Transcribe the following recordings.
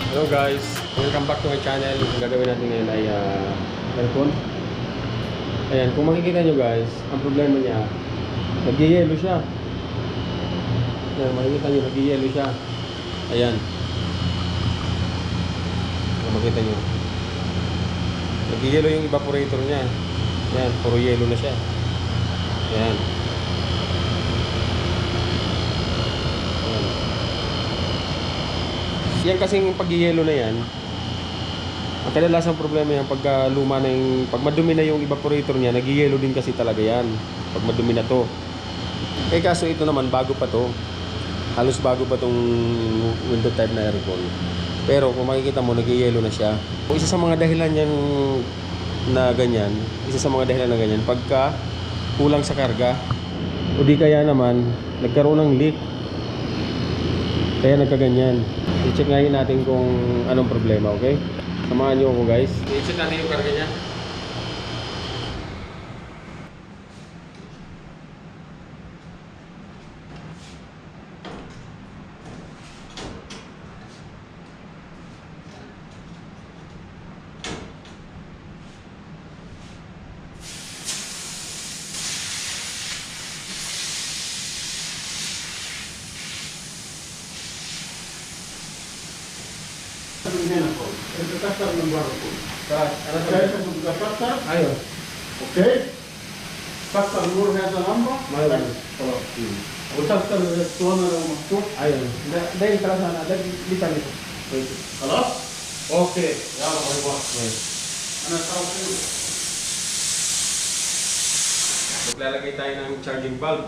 Hello guys, welcome back to my channel. Ang gagawin natin ngayon ay aircon. Ayan, kung makikita nyo guys, ang problema niya, nag-yellow siya. Ayan, makikita nyo, nag-yellow siya. Ayan. Kung makikita nyo, nag-yellow yung evaporator niya. Ayan, puro yellow na siya. Ayan. Yan kasing pag-yellow na yan, ang kadalasang problema yan pagka luma na yung, pag madumi na yung evaporator niya, nag-yellow din kasi talaga yan pag madumi na to. Eh kaso ito naman bago pa to, halos bago pa tong window type na aircon, pero kung makikita mo nag-yellow na siya. Kung isa sa mga dahilan yan na ganyan, pagka kulang sa karga o di kaya naman nagkaroon ng leak, kaya nagkaganyan. I-check ngayon natin kung anong problema, okay? Samahan nyo ako guys. I-check natin yung karga niya. El cascar ng barro po. Ano Kaya sa mga cascar, Ayun. okay? Cascar nur هذا lamba. Mayroon. خلاص. وتذكر الاسطوانة لو مفتوح. Ayun. Dahil tara sana. Litan nito. خلاص؟ اوكي يلا باي باي. Ayun. انا تعرف Maglalagay tayo ng charging bulb.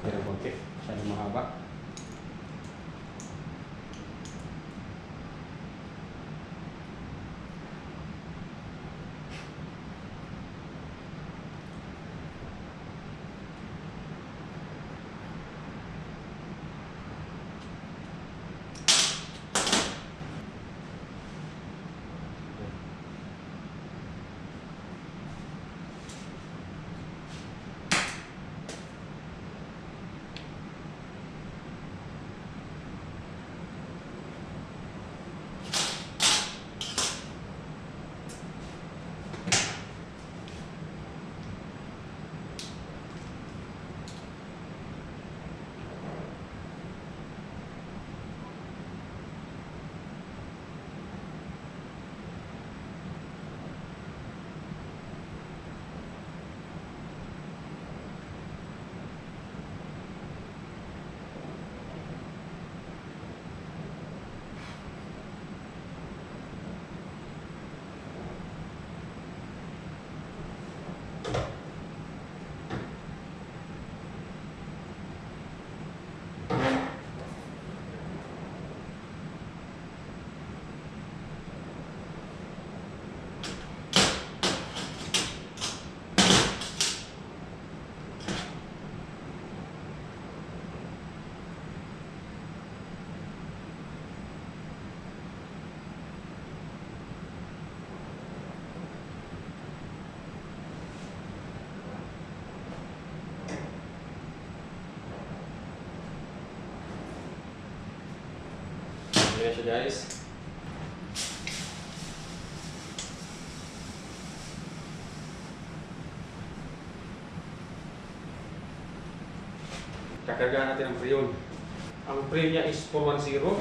Pero konti. Masyadong mahaba. Ayan siya guys. Kakargahan natin ang freon. Ang freon niya is 410.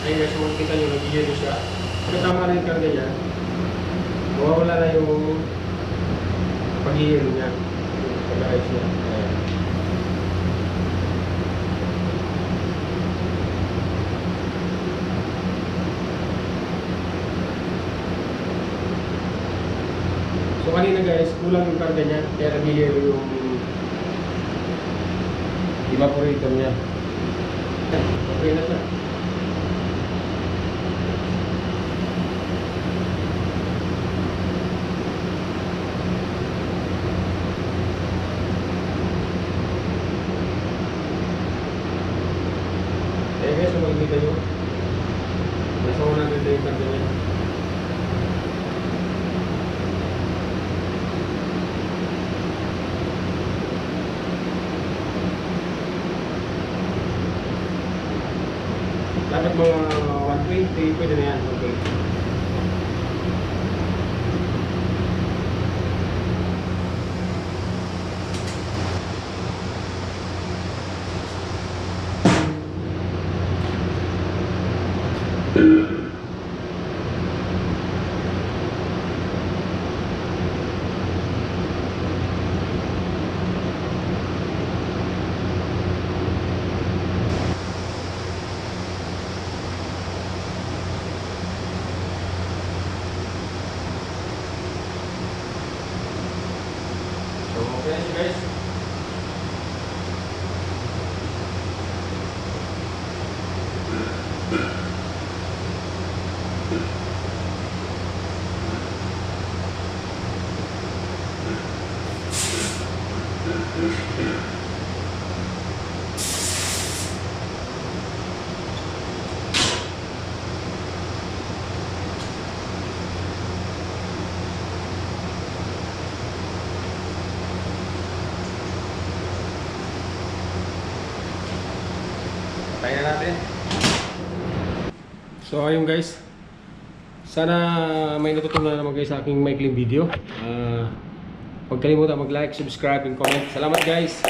Ayun guys, kung makikita nyo, nag-yellow siya. Pagkatama na yung karga niya, mawawala na yung pag-yellow niya. Pag-ayos niya. Ayan. So kanina guys, kulang yung karga niya, kaya nag-yellow yung evaporator niya. Okay na siya. Eh guys, kung makikita nyo, nasa 100 na yung karga niya. Dapat mga 120, pwede na yan. Okay. So, okay na siya guys. Patayin na natin. So ayun guys, sana may natutunan naman kayo sa aking maikling video. Huwag kalimutan mag-like, subscribe, and comment. Salamat guys!